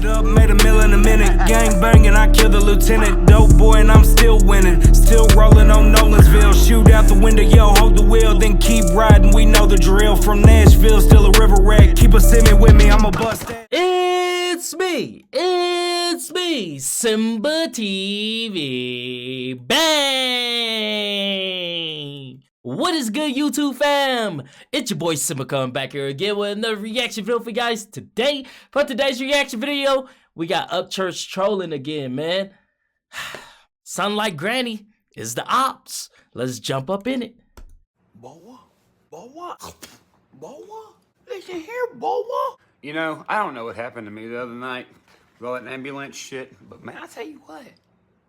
it up, made a meal in a minute. Gang banging, I killed the lieutenant. Dope boy and I'm still winning. Still rolling on Nolansville. Shoot out the window, yo, hold the wheel. Then keep riding, we know the drill. From Nashville, still a river rat. Keep a semi with me, I'ma bust that. It's me, SimbaTv. Bang! What is good, YouTube fam? It's your boy Simba coming back here again with another reaction video for you guys today. For today's reaction video, we got Upchurch trolling again, man. Sound like Granny is the Opps. Let's jump up in it. Boa? Listen here, Boa. You know, I don't know what happened to me the other night with all that ambulance shit, but man, I tell you what,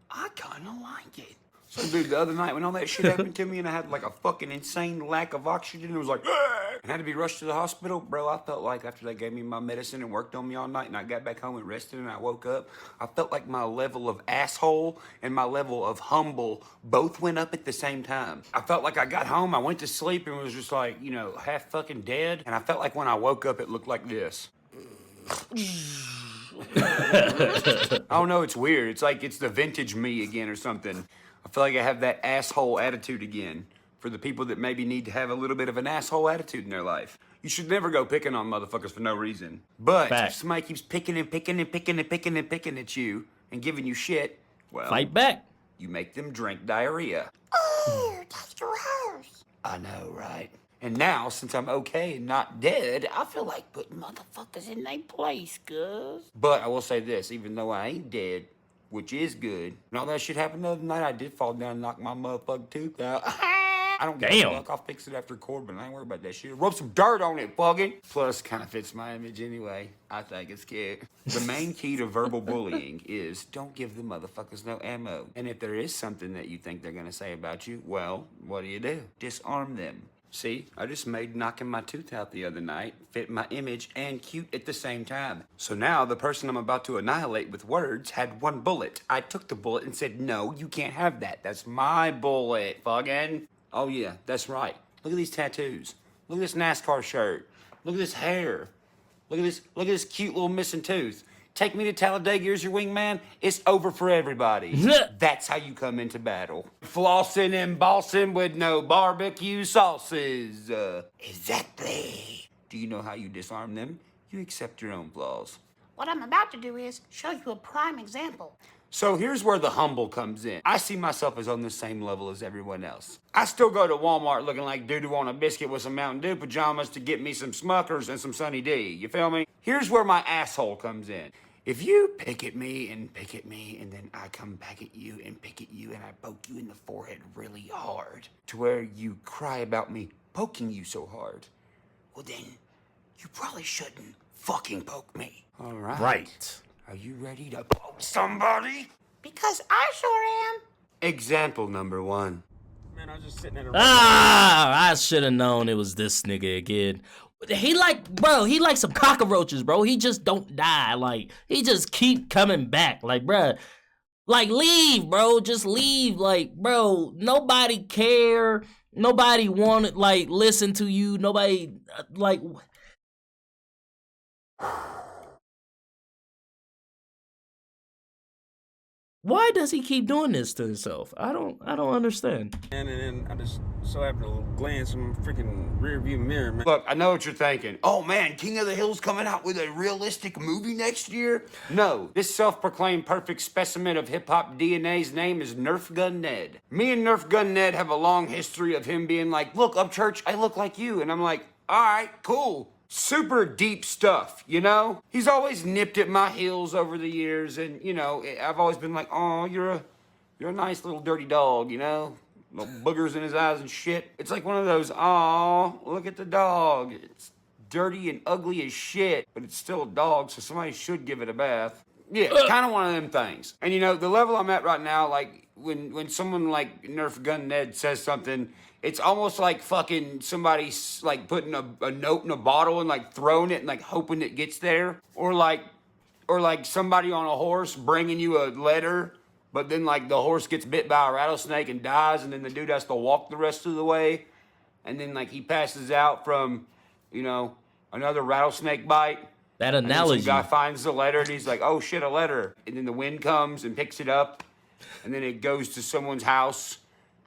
I kinda like it. So dude, the other night when all that shit happened to me and I had like a fucking insane lack of oxygen, it was like, and had to be rushed to the hospital, bro, I felt like after they gave me my medicine and worked on me all night and I got back home and rested and I woke up, I felt like my level of asshole and my level of humble both went up at the same time. I felt like I got home, I went to sleep and was just like, you know, half fucking dead. And I felt like when I woke up, it looked like this. I don't know, it's weird. It's like it's the vintage me again or something. I feel like I have that asshole attitude again for the people that maybe need to have a little bit of an asshole attitude in their life. You should never go picking on motherfuckers for no reason. But if somebody keeps picking at you and giving you shit, well, Fight back. You make them drink diarrhea. Oh, that's gross. I know, right? And now, since I'm okay and not dead, I feel like putting motherfuckers in their place, cuz. But I will say this, even though I ain't dead, which is good, and all that shit happened the other night, I did fall down and knock my motherfucking tooth out. I don't give a fuck, I'll fix it after Corbin. I ain't worried about that shit. Rub some dirt on it, fucking. Plus, kind of fits my image anyway. I think it's cute. The main key to verbal bullying is don't give the motherfuckers no ammo. And if there is something that you think they're gonna say about you, well, what do? Disarm them. See, I just made knocking my tooth out the other night fit my image and cute at the same time. So now the person I'm about to annihilate with words had one bullet. I took the bullet and said, no, you can't have that. That's my bullet, fucking. Oh yeah, that's right. Look at these tattoos. Look at this NASCAR shirt. Look at this hair. Look at this cute little missing tooth. Take me to Talladega, here's your wingman. It's over for everybody. That's how you come into battle. Flossing and bossing with no barbecue sauces. Exactly. Do you know how you disarm them? You accept your own flaws. What I'm about to do is show you a prime example. So here's where the humble comes in. I see myself as on the same level as everyone else. I still go to Walmart looking like doo-doo on a biscuit with some Mountain Dew pajamas to get me some Smuckers and some Sunny D. You feel me? Here's where my asshole comes in. If you pick at me, and then I come back at you and pick at you and I poke you in the forehead really hard to where you cry about me poking you so hard, well then, you probably shouldn't fucking poke me. All right. Right. Are you ready to poke somebody? Because I sure am. Example number 1. Man, I was just sitting at a I should have known it was this nigga again. He like some cockroaches, bro. He just don't die. Like, he just keep coming back. Like, bro, like, leave, bro. Just leave. Like, bro, nobody care. Nobody wanted, like, listen to you. Nobody, like... Why does he keep doing this to himself? I don't understand. and then I just so happened to glance in my freaking rear view mirror, man. Look, I know what you're thinking. Oh man, King of the Hill's coming out with a realistic movie next year? No, this self-proclaimed perfect specimen of hip-hop DNA's name is Nerf Gun Ned. Me and Nerf Gun Ned have a long history of him being like, look, Upchurch, I look like you. And I'm like, all right, cool. Super deep stuff, you know? He's always nipped at my heels over the years, and, you know, I've always been like, oh, you're a nice little dirty dog, you know? Little boogers in his eyes and shit. It's like one of those, oh, look at the dog. It's dirty and ugly as shit, but it's still a dog, so somebody should give it a bath. Yeah, kind of one of them things. And, you know, the level I'm at right now, like, when someone like Nerf Gun Ned says something, it's almost like fucking somebody like putting a note in a bottle and like throwing it and like hoping it gets there. Or like somebody on a horse bringing you a letter, but then like the horse gets bit by a rattlesnake and dies, and then the dude has to walk the rest of the way. And then like he passes out from, you know, another rattlesnake bite. That And then analogy. some guy finds the letter and he's like, oh shit, a letter. And then the wind comes and picks it up. And then it goes to someone's house.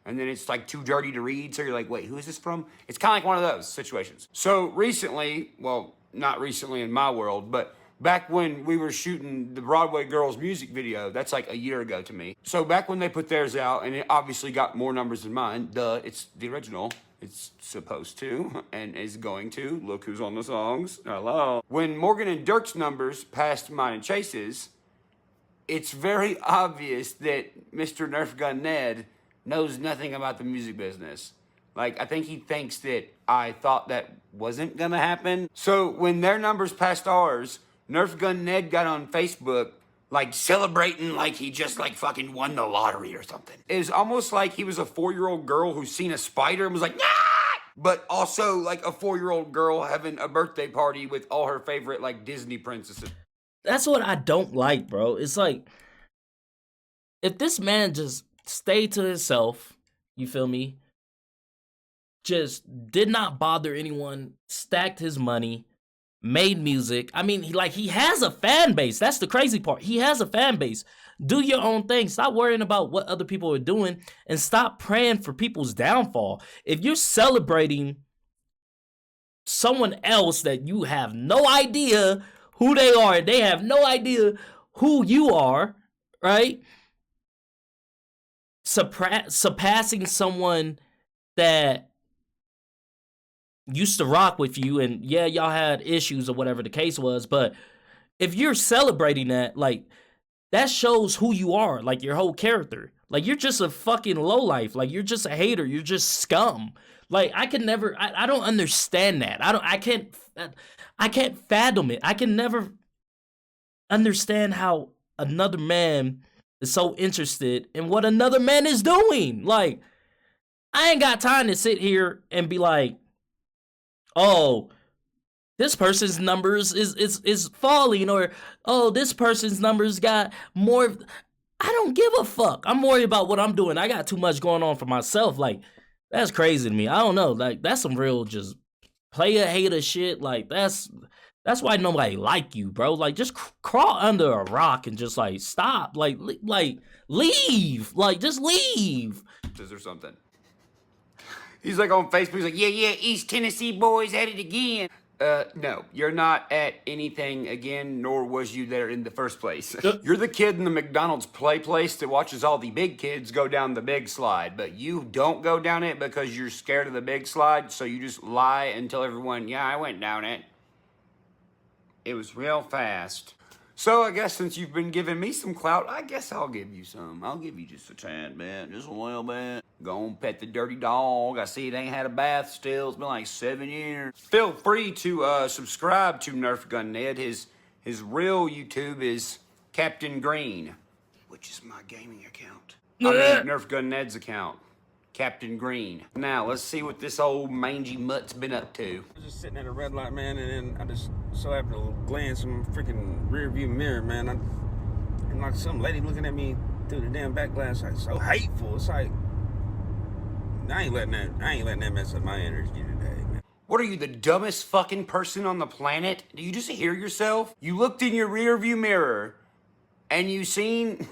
And then it's like too dirty to read. So you're like, wait, who is this from? It's kind of like one of those situations. So recently, well, not recently in my world, but back when we were shooting the Broadway Girls music video, that's like a year ago to me. So back when they put theirs out, and it obviously got more numbers than mine, duh, it's the original. It's supposed to, and is going to. Look who's on the songs. Hello. When Morgan and Dirk's numbers passed mine and Chase's, it's very obvious that Mr. Nerf Gun Ned knows nothing about the music business. Like, I think he thinks that I thought that wasn't gonna happen. So when their numbers passed ours, Nerf Gun Ned got on Facebook, like celebrating like he just like fucking won the lottery or something. It was almost like he was a 4-year-old girl who's seen a spider and was like, ah! But also like a 4-year-old girl having a birthday party with all her favorite like Disney princesses. That's what I don't like, bro. It's like, if this man just stayed to himself, you feel me? Just did not bother anyone, stacked his money, made music. I mean, he has a fan base. That's the crazy part. He has a fan base. Do your own thing. Stop worrying about what other people are doing and stop praying for people's downfall. If you're celebrating someone else that you have no idea who they are, they have no idea who you are, right? Surpassing someone that used to rock with you, and yeah, y'all had issues or whatever the case was, but if you're celebrating that, like, that shows who you are, like your whole character. Like, you're just a fucking lowlife. Like, you're just a hater. You're just scum. Like, I don't understand that. I can't fathom it. I can never understand how another man is so interested in what another man is doing. Like, I ain't got time to sit here and be like, oh, this person's numbers is falling, or oh, this person's numbers got more. I don't give a fuck. I'm worried about what I'm doing. I got too much going on for myself. Like, that's crazy to me. I don't know. Like, that's some real just player hater shit. Like, that's why nobody like you, bro. Like, just crawl under a rock and just like stop. Like leave. Like, just leave. Or something. He's like on Facebook. He's like, yeah, East Tennessee boys at it again. No, you're not at anything again, nor was you there in the first place. You're the kid in the McDonald's play place that watches all the big kids go down the big slide, but you don't go down it because you're scared of the big slide, so you just lie and tell everyone, yeah, I went down it. It was real fast. So I guess since you've been giving me some clout, I guess I'll give you some. I'll give you just a tad bit, just a little bit. Go and pet the dirty dog. I see it ain't had a bath still. It's been like 7 years. Feel free to subscribe to Nerf Gun Ned. His real YouTube is Captain Green, which is my gaming account. I mean, Nerf Gun Ned's account. Captain Green. Now, let's see what this old mangy mutt's been up to. I was just sitting at a red light, man, and then I just so happened to glance in my freaking rear view mirror, man. And like some lady looking at me through the damn back glass, like so hateful. It's like, I ain't letting that mess up my energy today, man. What are you, the dumbest fucking person on the planet? Do you just hear yourself? You looked in your rear view mirror and you seen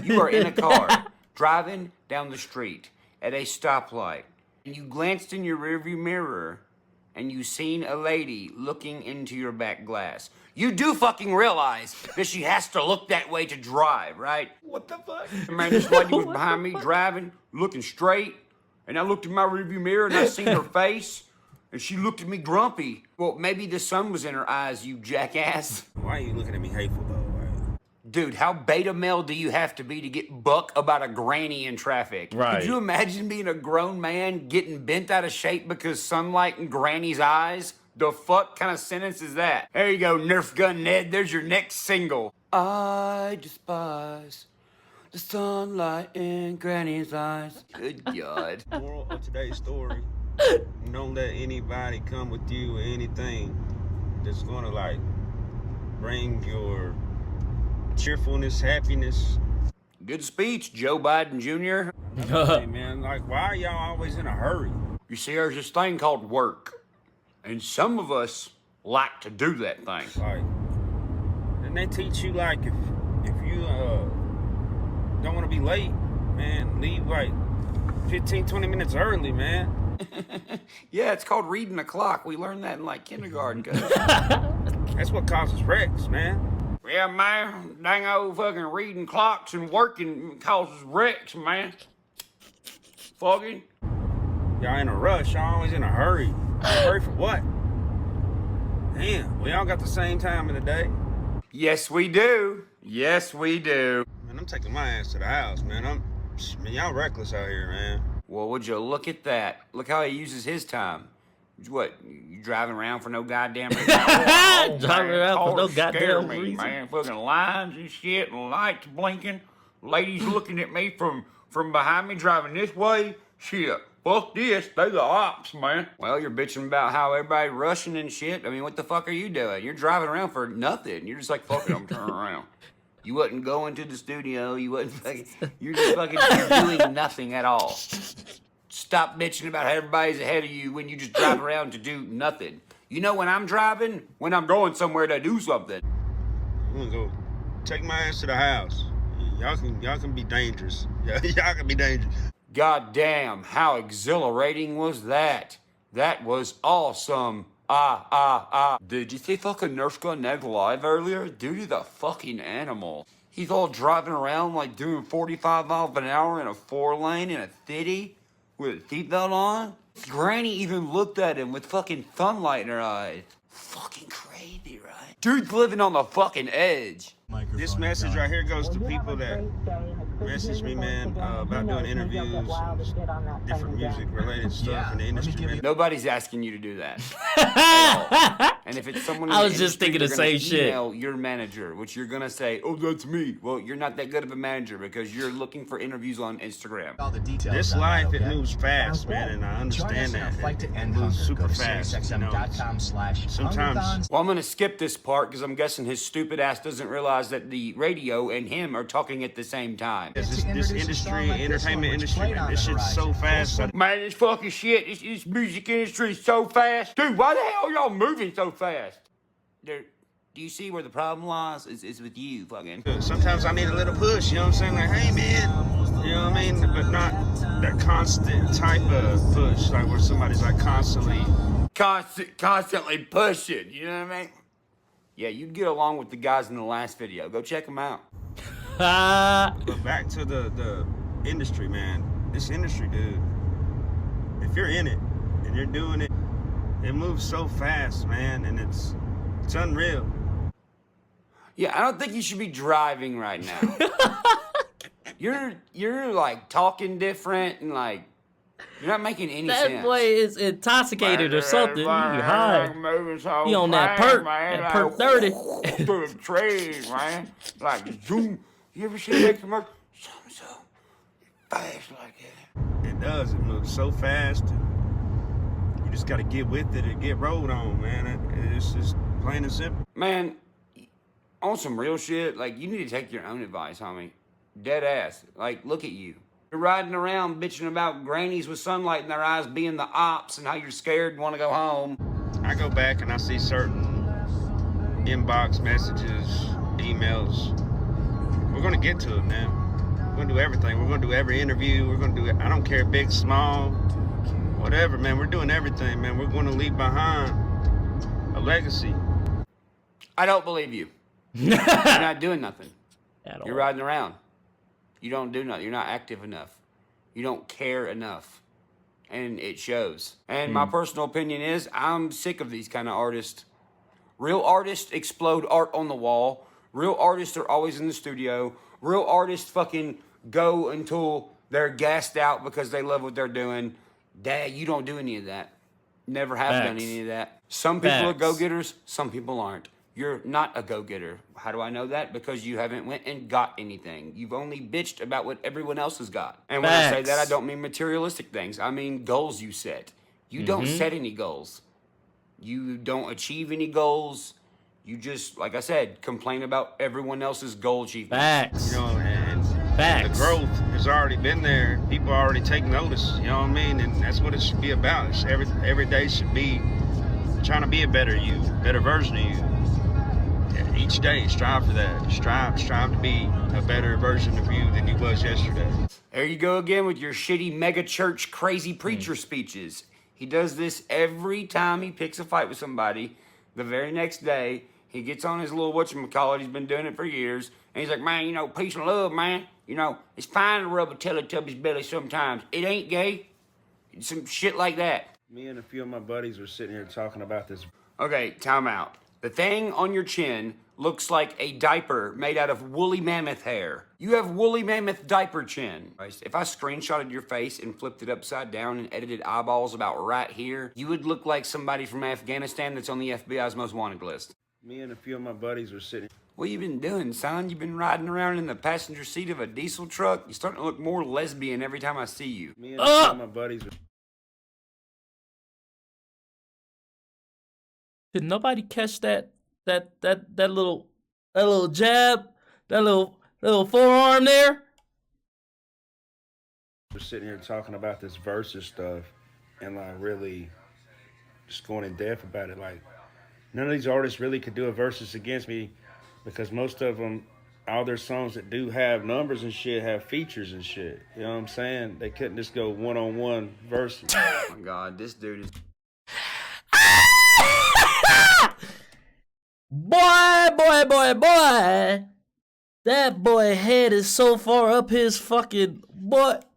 you are in a car driving down the street at a stoplight, and you glanced in your rearview mirror and you seen a lady looking into your back glass. You do fucking realize that she has to look that way to drive, right? What the fuck? Man, this lady was behind me driving, looking straight, and I looked in my rearview mirror and I seen her face, and she looked at me grumpy. Well, maybe the sun was in her eyes, you jackass. Why are you looking at me hateful, though? Dude, how beta male do you have to be to get buck about a granny in traffic? Right. Could you imagine being a grown man getting bent out of shape because sunlight in granny's eyes? The fuck kind of sentence is that? There you go, Nerf Gun Ned. There's your next single. I despise the sunlight in granny's eyes. Good God. Moral of today's story, don't let anybody come with you or anything that's gonna like bring your cheerfulness, happiness. Good speech, Joe Biden Jr. Hey man, like, why are y'all always in a hurry? You see, there's this thing called work. And some of us like to do that thing. Like, and they teach you, like, if you don't want to be late, man, leave like 15, 20 minutes early, man. Yeah, it's called reading the clock. We learned that in like kindergarten. That's what causes wrecks, man. Yeah, man, dang old fucking reading clocks and working causes wrecks, man. Fucking. Y'all in a rush, y'all always in a hurry. Hurry for what? Damn, we all got the same time of the day. Yes, we do. Yes, we do. Man, I'm taking my ass to the house, man. Man, y'all reckless out here, man. Well, would you look at that? Look how he uses his time. What, you driving around for no goddamn reason? Driving around for no goddamn reason. Man, fucking lines and shit, and lights blinking. Ladies looking at me from behind me driving this way. Shit, fuck this. They the ops, man. Well, you're bitching about how everybody rushing and shit. I mean, what the fuck are you doing? You're driving around for nothing. You're just like, fuck it, I'm turning around. You wasn't going to the studio. You wasn't fucking, you're just fucking doing nothing at all. Stop bitching about how everybody's ahead of you when you just drive around to do nothing. You know when I'm driving? When I'm going somewhere to do something. I'm gonna go take my ass to the house. Y'all can be dangerous. Y'all can be dangerous. God damn, how exhilarating was that? That was awesome. Did you see fucking Nurse Gun Egg live earlier? Dude, the fucking animal. He's all driving around like doing 45 miles an hour in a 4-lane in a city with a seatbelt on. Granny even looked at him with fucking sunlight in her eyes. Fucking crazy, right? Dude's living on the fucking edge. This message right here goes to people that message me, man, about doing interviews and different music related stuff in the industry. Man. Nobody's asking you to do that. At all. And if it's someone in I the was just industry, thinking the you're gonna same shit. email your manager, which you're gonna say, "Oh, that's me." Well, you're not that good of a manager because you're looking for interviews on Instagram. All the details This on that, life, okay? it moves fast, man, and I understand that. It moves super fast, you know. Sometimes. Well, I'm gonna skip this part because I'm guessing his stupid ass doesn't realize that the radio and him are talking at the same time. This industry, entertainment industry, man, this shit's so fast. Man, this fucking shit, this music industry is so fast. Dude, why the hell are y'all moving so fast? Do you see where the problem lies? It's with you, fucking. Sometimes I need a little push, you know what I'm saying? Like, hey, man, you know what I mean? But not that constant type of push, like where somebody's like constantly pushing, you know what I mean? Yeah, you'd get along with the guys in the last video. Go check them out. But back to the industry, man. This industry, dude, if you're in it and you're doing it, it moves so fast, man, and it's unreal. Yeah, I don't think you should be driving right now. You're like talking different and like you're not making any sense. That boy is intoxicated or something. He high. He on that perk, that perk 30. Through the trees, man. Like zoom. You ever see that commercial? So fast like that. It does. It moves so fast. You just got to get with it and get rolled on, man. It's just plain and simple. Man, on some real shit, like, you need to take your own advice, homie. Dead ass. Like, look at you. You're riding around bitching about grannies with sunlight in their eyes being the ops and how you're scared and want to go home. I go back and I see certain inbox messages, emails. We're going to get to it, man. We're going to do everything. We're going to do every interview. We're going to do it. I don't care, big, small, whatever, man. We're doing everything, man. We're going to leave behind a legacy. I don't believe you. You're not doing nothing. At all. You're riding around. You don't do nothing. You're not active enough. You don't care enough. And it shows. And my personal opinion is I'm sick of these kind of artists. Real artists explode art on the wall. Real artists are always in the studio. Real artists fucking go until they're gassed out because they love what they're doing. Dad, you don't do any of that. Never have done any of that. Some people are go-getters. Some people aren't. You're not a go-getter. How do I know that? Because you haven't went and got anything. You've only bitched about what everyone else has got. And when I say that, I don't mean materialistic things. I mean goals you set. You don't set any goals. You don't achieve any goals. You just, like I said, complain about everyone else's goal achievement. Facts. You know, and Facts. the growth has already been there. People already take notice, you know what I mean? And that's what it should be about. Every day should be trying to be a better you, better version of you. Yeah, each day, strive for that. Strive to be a better version of you than you was yesterday. There you go again with your shitty mega church crazy preacher speeches. He does this every time he picks a fight with somebody. The very next day, he gets on his little whatchamacallit, he's been doing it for years, and he's like, man, you know, peace and love, man. You know, it's fine to rub a Teletubby's belly sometimes. It ain't gay. Some shit like that. Me and a few of my buddies were sitting here talking about this. Okay, time out. The thing on your chin looks like a diaper made out of woolly mammoth hair. You have woolly mammoth diaper chin. If I screenshotted your face and flipped it upside down and edited eyeballs about right here, you would look like somebody from Afghanistan that's on the FBI's most wanted list. Me and a few of my buddies were sitting. What you been doing, son? You been riding around in the passenger seat of a diesel truck? You're starting to look more lesbian every time I see you. Me and a few of my buddies were. Did nobody catch that little jab, that little forearm there? We're sitting here talking about this versus stuff and like really just going in depth about it. Like none of these artists really could do a versus against me because most of them, all their songs that do have numbers and shit have features and shit. You know what I'm saying? They couldn't just go one-on-one versus. Oh my God, this dude is... Boy. That boy head is so far up his fucking butt.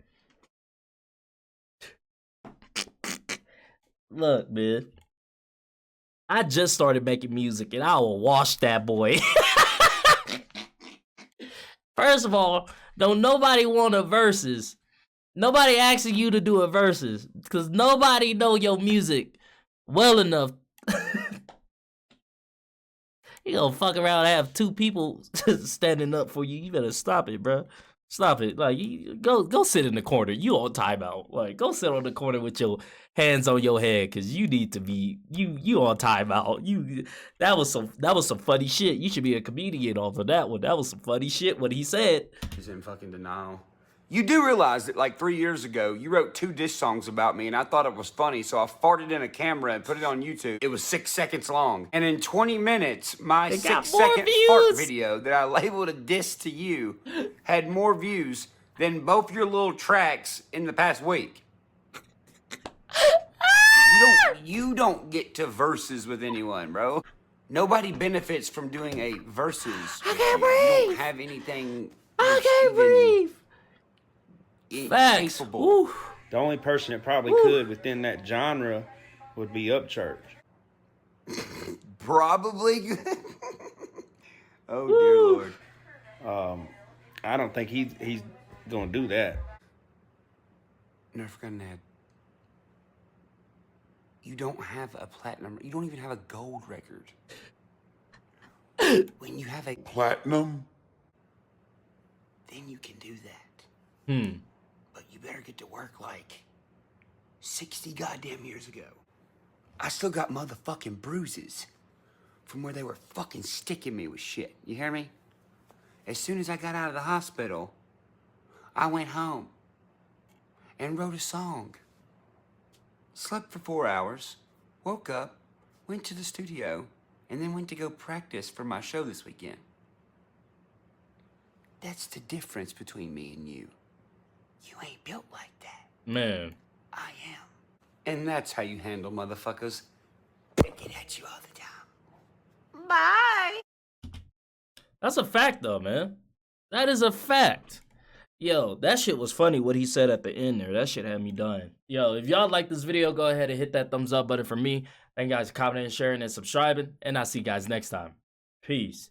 Look, man. I just started making music and I will wash that boy. First of all, don't nobody want a versus. Nobody asking you to do a versus because nobody know your music well enough. You gonna fuck around and have two people standing up for you. You better stop it, bro. Stop it. Like, you go sit in the corner. You on timeout. Like, go sit on the corner with your hands on your head, cause you need to be you on timeout. That was some funny shit. You should be a comedian off of that one. That was some funny shit what he said. He's in fucking denial. You do realize that like 3 years ago, you wrote 2 diss songs about me and I thought it was funny, so I farted in a camera and put it on YouTube. It was 6 seconds long. And in 20 minutes, my 6-second fart video that I labeled a diss to you had more views than both your little tracks in the past week. You don't get to verses with anyone, bro. Nobody benefits from doing a versus. I can't breathe. You don't have anything. I can't breathe. Facts. Capable. The only person that probably could within that genre would be Upchurch. Probably. Oh dear Lord. I don't think he's gonna do that. Never forgotten that. You don't have a platinum. You don't even have a gold record. When you have a Platinum? then you can do that. But you better get to work like 60 goddamn years ago. I still got motherfucking bruises from where they were fucking sticking me with shit. You hear me? As soon as I got out of the hospital, I went home and wrote a song. Slept for 4 hours, woke up, went to the studio, and then went to go practice for my show this weekend. That's the difference between me and you. You ain't built like that. Man. I am. And that's how you handle motherfuckers that get at you all the time. Bye. That's a fact, though, man. That is a fact. Yo, that shit was funny what he said at the end there. That shit had me dying. Yo, if y'all like this video, go ahead and hit that thumbs up button for me. Thank you guys for commenting, sharing, and subscribing. And I'll see you guys next time. Peace.